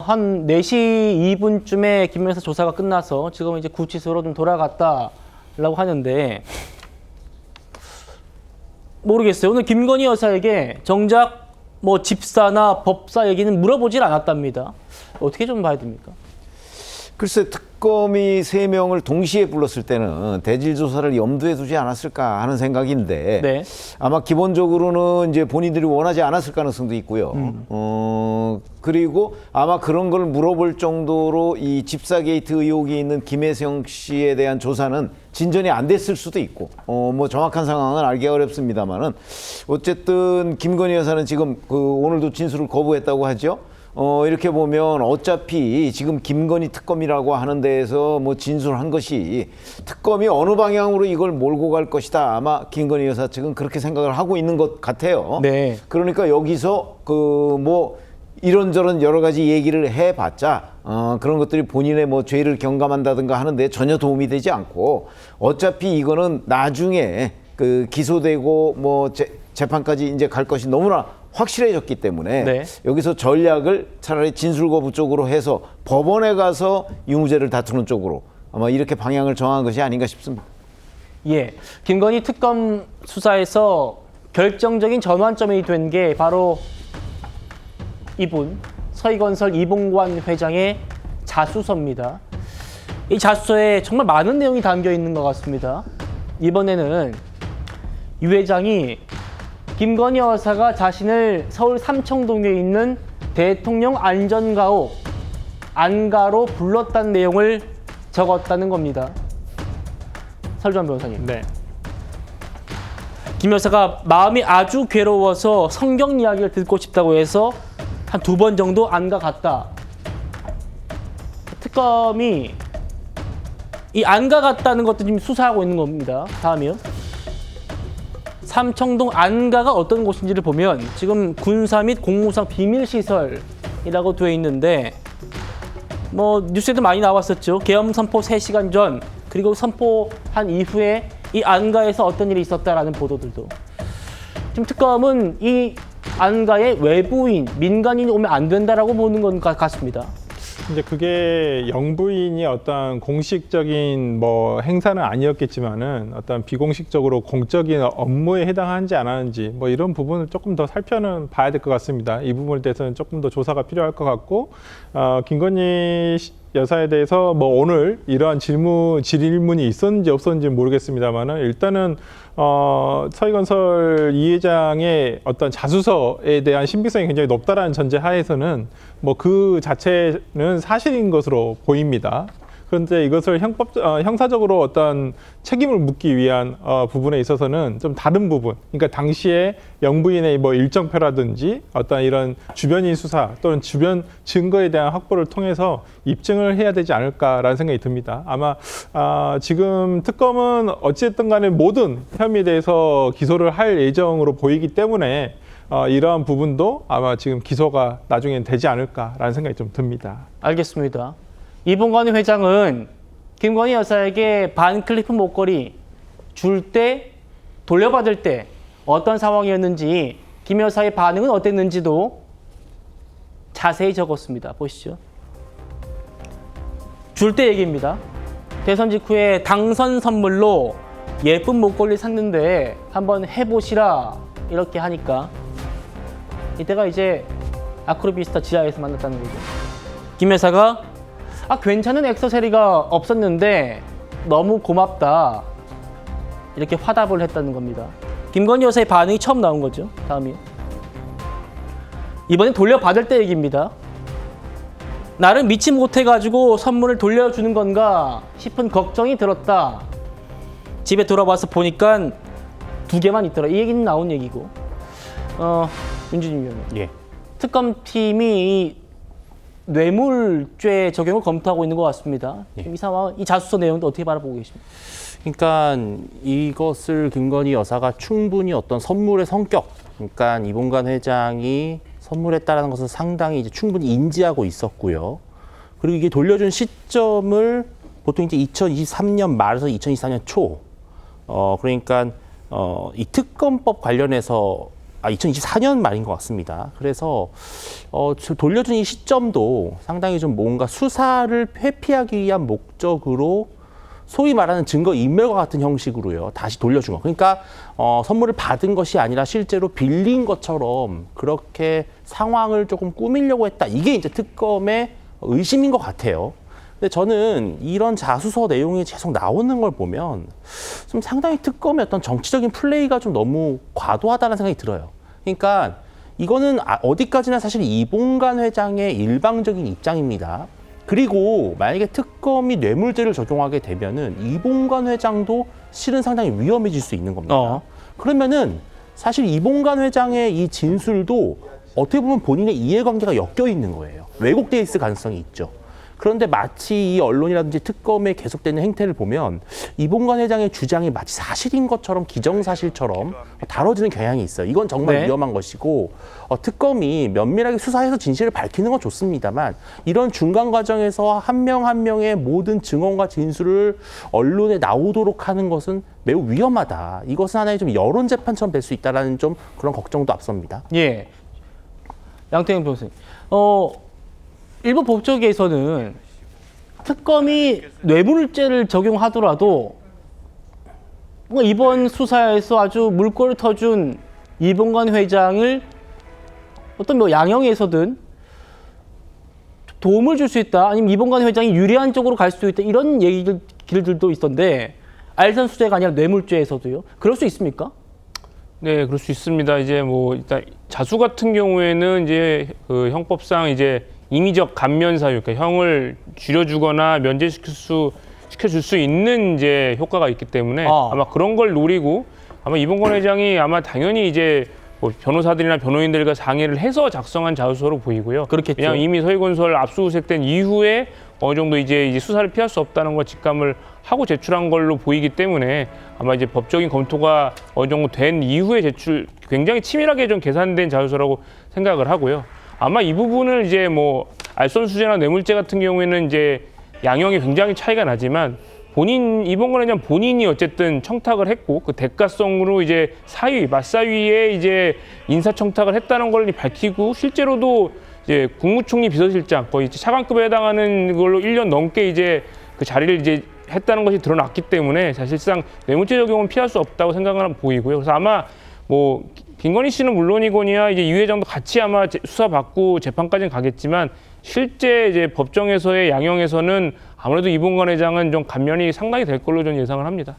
한 4시 2분쯤에 김여사 조사가 끝나서 지금 이제 구치소로 좀 돌아갔다라고 하는데 모르겠어요. 오늘 김건희 여사에게 정작 뭐 집사나 법사 얘기는 물어보질 않았답니다. 어떻게 좀 봐야 됩니까? 글쎄, 특검이 3명을 동시에 불렀을 때는 대질 조사를 염두에 두지 않았을까 하는 생각인데 네. 아마 기본적으로는 이제 본인들이 원하지 않았을 가능성도 있고요. 그리고 아마 그런 걸 물어볼 정도로 이 집사 게이트 의혹이 있는 김혜성 씨에 대한 조사는 진전이 안 됐을 수도 있고, 뭐 정확한 상황은 알기 어렵습니다만은 어쨌든 김건희 여사는 지금 오늘도 진술을 거부했다고 하죠. 이렇게 보면 어차피 지금 김건희 특검이라고 하는 데에서 뭐 진술한 것이 특검이 어느 방향으로 이걸 몰고 갈 것이다. 아마 김건희 여사 측은 그렇게 생각을 하고 있는 것 같아요. 네. 그러니까 여기서 뭐 이런저런 여러 가지 얘기를 해봤자 그런 것들이 본인의 뭐 죄를 경감한다든가 하는데 전혀 도움이 되지 않고 어차피 이거는 나중에 기소되고 뭐 재판까지 이제 갈 것이 너무나 확실해졌기 때문에 네. 여기서 전략을 차라리 진술 거부 쪽으로 해서 법원에 가서 유무죄를 다투는 쪽으로 아마 이렇게 방향을 정한 것이 아닌가 싶습니다. 예, 김건희 특검 수사에서 결정적인 전환점이 된 게 바로 이분 서희건설 이봉관 회장의 자수서입니다. 이 자수서에 정말 많은 내용이 담겨 있는 것 같습니다. 이번에는 이 회장이 김건희 여사가 자신을 서울 삼청동에 있는 대통령 안전가옥 안가로 불렀다는 내용을 적었다는 겁니다. 설주환 변호사님. 네. 김 여사가 마음이 아주 괴로워서 성경 이야기를 듣고 싶다고 해서 한 2번 정도 안가 갔다. 특검이 이 안가 갔다는 것도 지금 수사하고 있는 겁니다. 다음이요. 삼청동 안가가 어떤 곳인지를 보면 지금 군사 및 공무상 비밀시설이라고 되어 있는데 뭐 뉴스에도 많이 나왔었죠. 계엄 선포 3시간 전 그리고 선포한 이후에 이 안가에서 어떤 일이 있었다라는 보도들도. 지금 특검은 이 안가의 외부인, 민간인이 오면 안 된다라고 보는 것 같습니다. 이제 그게 영부인이 어떤 공식적인 뭐 행사는 아니었겠지만은 어떤 비공식적으로 공적인 업무에 해당하는지 안 하는지 뭐 이런 부분을 조금 더 살펴는 봐야 될 것 같습니다. 이 부분에 대해서는 조금 더 조사가 필요할 것 같고, 김건희 여사에 대해서 뭐 오늘 이러한 질문이 있었는지 없었는지 모르겠습니다만은 일단은 서희건설 이 회장의 어떤 자수서에 대한 신빙성이 굉장히 높다라는 전제 하에서는 뭐 그 자체는 사실인 것으로 보입니다. 그런데 이것을 형사적으로 어떤 책임을 묻기 위한 부분에 있어서는 좀 다른 부분, 그러니까 당시에 영부인의 뭐 일정표라든지 어떤 이런 주변인 수사 또는 주변 증거에 대한 확보를 통해서 입증을 해야 되지 않을까라는 생각이 듭니다. 아마 지금 특검은 어찌됐든 간에 모든 혐의에 대해서 기소를 할 예정으로 보이기 때문에 이러한 부분도 아마 지금 기소가 나중엔 되지 않을까라는 생각이 좀 듭니다. 알겠습니다. 이봉관 회장은 김건희 여사에게 반클리프 목걸이 줄 때, 돌려받을 때 어떤 상황이었는지, 김 여사의 반응은 어땠는지도 자세히 적었습니다. 보시죠. 줄 때 얘기입니다. 대선 직후에 당선 선물로 예쁜 목걸이 샀는데 한번 해보시라 이렇게 하니까 이때가 이제 아크로비스타 지하에서 만났다는 거죠. 김 여사가 괜찮은 액세서리가 없었는데 너무 고맙다 이렇게 화답을 했다는 겁니다. 김건희 여사의 반응이 처음 나온 거죠. 다음이요. 이번엔 돌려받을 때 얘기입니다. 나를 믿지 못해가지고 선물을 돌려주는 건가 싶은 걱정이 들었다. 집에 돌아와서 보니까 2개만 있더라. 이 얘기는 나온 얘기고. 윤준임 위원님. 예. 특검팀이 뇌물죄 적용을 검토하고 있는 것 같습니다. 예. 이 상황, 이 자수서 내용도 어떻게 바라보고 계십니까? 그러니까 이것을 김건희 여사가 충분히 어떤 선물의 성격, 그러니까 이봉관 회장이 선물했다라는 것을 상당히 이제 충분히 인지하고 있었고요. 그리고 이게 돌려준 시점을 보통 이제 2023년 말에서 2024년 초, 그러니까 이 특검법 관련해서 2024년 말인 것 같습니다. 그래서 돌려준 이 시점도 상당히 좀 뭔가 수사를 회피하기 위한 목적으로 소위 말하는 증거 인멸과 같은 형식으로요. 다시 돌려준 거. 그러니까 선물을 받은 것이 아니라 실제로 빌린 것처럼 그렇게 상황을 조금 꾸미려고 했다. 이게 이제 특검의 의심인 것 같아요. 근데 저는 이런 자수서 내용이 계속 나오는 걸 보면 좀 상당히 특검의 어떤 정치적인 플레이가 좀 너무 과도하다는 생각이 들어요. 그러니까 이거는 어디까지나 사실 이봉관 회장의 일방적인 입장입니다. 그리고 만약에 특검이 뇌물죄를 적용하게 되면은 이봉관 회장도 실은 상당히 위험해질 수 있는 겁니다. 그러면은 사실 이봉관 회장의 이 진술도 어떻게 보면 본인의 이해관계가 엮여 있는 거예요. 왜곡돼 있을 가능성이 있죠. 그런데 마치 이 언론이라든지 특검에 계속되는 행태를 보면 이봉관 회장의 주장이 마치 사실인 것처럼 기정사실처럼 다뤄지는 경향이 있어요. 이건 정말 네. 위험한 것이고 특검이 면밀하게 수사해서 진실을 밝히는 건 좋습니다만 이런 중간 과정에서 한 명 한 명의 모든 증언과 진술을 언론에 나오도록 하는 것은 매우 위험하다. 이것은 하나의 좀 여론 재판처럼 될 수 있다라는 좀 그런 걱정도 앞섭니다. 예. 양태형 변호사님. 일부 법조계에서는 특검이 뇌물죄를 적용하더라도 뭔가 이번 수사에서 아주 물꼬를 터준 이봉관 회장을 어떤 뭐 양형에서든 도움을 줄 수 있다. 아니면 이봉관 회장이 유리한 쪽으로 갈 수도 있다. 이런 얘기들도 있던데 알선수재가 아니라 뇌물죄에서도요. 그럴 수 있습니까? 네, 그럴 수 있습니다. 이제 뭐 일단 자수 같은 경우에는 이제 그 형법상 이제 임의적 감면 사유, 그러니까 형을 줄여주거나 시켜줄 수 있는 이제 효과가 있기 때문에 아마 그런 걸 노리고 아마 이봉관 회장이 아마 당연히 이제 뭐 변호사들이나 변호인들과 상의를 해서 작성한 자수서로 보이고요. 그렇겠죠. 왜냐하면 이미 서해건설 압수수색된 이후에 어느 정도 이제 수사를 피할 수 없다는 걸 직감을 하고 제출한 걸로 보이기 때문에 아마 이제 법적인 검토가 어느 정도 된 이후에 굉장히 치밀하게 좀 계산된 자수서라고 생각을 하고요. 아마 이 부분을 이제 뭐 알선수재나 뇌물죄 같은 경우에는 이제 양형이 굉장히 차이가 나지만 이봉관 회장 본인이 어쨌든 청탁을 했고 그 대가성으로 이제 맞사위에 이제 인사청탁을 했다는 걸 밝히고 실제로도 이제 국무총리 비서실장 거의 차관급에 해당하는 걸로 1년 넘게 이제 그 자리를 이제 했다는 것이 드러났기 때문에 사실상 뇌물죄 적용은 피할 수 없다고 생각을 보이고요. 그래서 아마 뭐 김건희 씨는 물론이거니와 이제 이 회장도 같이 아마 수사받고 재판까지는 가겠지만 실제 이제 법정에서의 양형에서는 아무래도 이봉관 회장은 좀 감면이 상당히 될 걸로 좀 예상을 합니다.